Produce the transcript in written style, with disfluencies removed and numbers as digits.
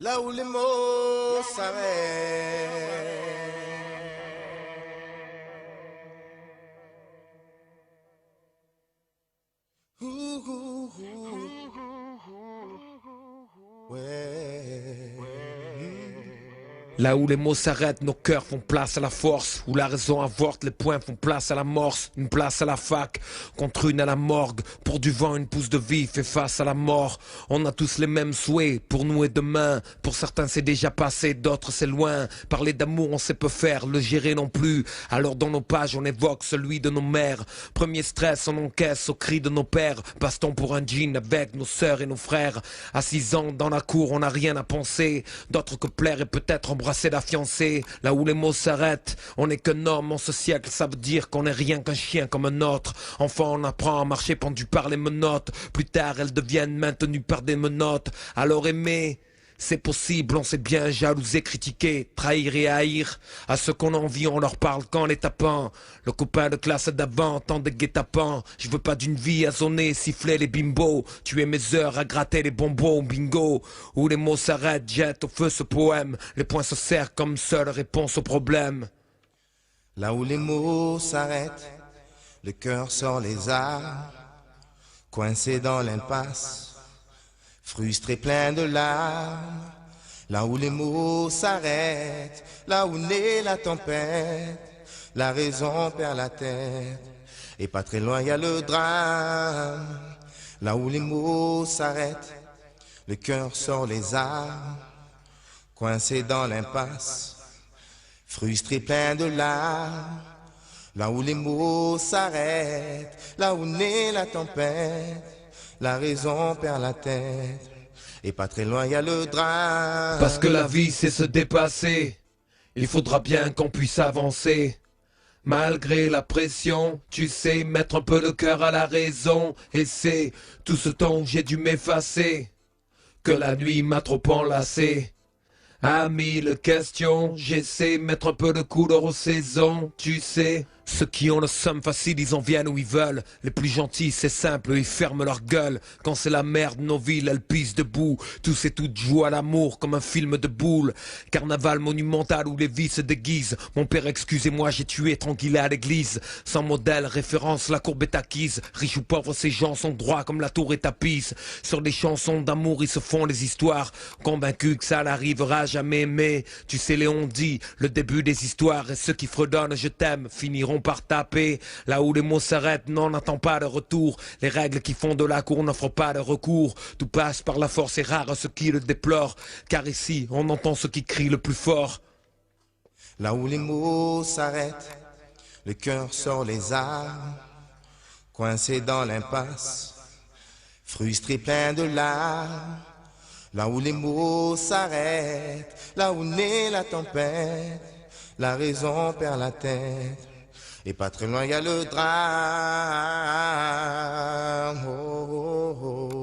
Là où les mots s'arrêtent. Ouh, ouh, ouh. Ouais. Là où les mots s'arrêtent, nos cœurs font place à la force. Où la raison avorte, les poings font place à la morse. Une place à la fac, contre une à la morgue. Pour du vent, une pousse de vie fait face à la mort. On a tous les mêmes souhaits, pour nous et demain. Pour certains c'est déjà passé, d'autres c'est loin. Parler d'amour on sait peu faire, le gérer non plus. Alors dans nos pages on évoque celui de nos mères. Premier stress on encaisse au cri de nos pères. Baston pour un jean avec nos sœurs et nos frères. À 6 ans dans la cour on n'a rien à penser. D'autres que plaire et peut-être embrasser la fiancée. Là où les mots s'arrêtent, on n'est qu'un homme en ce siècle. Ça veut dire qu'on n'est rien qu'un chien comme un autre. Enfant on apprend à marcher pendu par les menottes. Plus tard elles deviennent maintenues par des menottes. Alors aimer, c'est possible, on sait bien jalouser, critiquer, trahir et haïr. À ceux qu'on envie, on leur parle qu'en les tapant. Le copain de classe d'avant, tant de guet-apens. Je veux pas d'une vie à zoner, siffler les bimbos. Tuer mes heures à gratter les bonbons, bingo. Où les mots s'arrêtent, jettent au feu ce poème. Les poings se serrent comme seule réponse au problème. Là où les mots s'arrêtent, le cœur sort les armes, coincé dans l'impasse. Frustré, plein de larmes, là où les mots s'arrêtent, là où naît la tempête, la raison perd la tête, et pas très loin y a le drame. Là où les mots s'arrêtent, le cœur sort les armes, coincé dans l'impasse, frustré, plein de larmes, là où les mots s'arrêtent, là où naît la tempête, la raison perd la tête, et pas très loin y a le drame. Parce que la vie c'est se dépasser, il faudra bien qu'on puisse avancer. Malgré la pression, tu sais, mettre un peu le cœur à la raison. Et c'est tout ce temps j'ai dû m'effacer, que la nuit m'a trop enlacé. À mille questions, j'essaie mettre un peu de couleur aux saisons, tu sais. Ceux qui ont le somme facile, ils en viennent où ils veulent. Les plus gentils, c'est simple, ils ferment leur gueule. Quand c'est la merde, nos villes, elles pissent debout. Tous et toutes jouent à l'amour comme un film de boule. Carnaval monumental où les vies se déguisent. Mon père, excusez-moi, j'ai tué tranquille à l'église. Sans modèle, référence, la courbe est acquise. Riches ou pauvres, ces gens sont droits comme la tour est tapise. Sur les chansons d'amour, ils se font les histoires. Convaincus que ça n'arrivera jamais, mais tu sais, Léon dit, le début des histoires et ceux qui fredonnent je t'aime finiront par taper. Là où les mots s'arrêtent, n'en attend pas de retour. Les règles qui font de la cour n'offrent pas de recours. Tout passe par la force et rare ceux qui le déplorent. Car ici, on entend ceux qui crient le plus fort. Là où les mots s'arrêtent, le cœur sort les armes, coincé dans l'impasse, frustré, plein de larmes. Là où les mots s'arrêtent, là où naît la tempête, la raison perd la tête, et pas très loin y a le drame. Oh, oh, oh.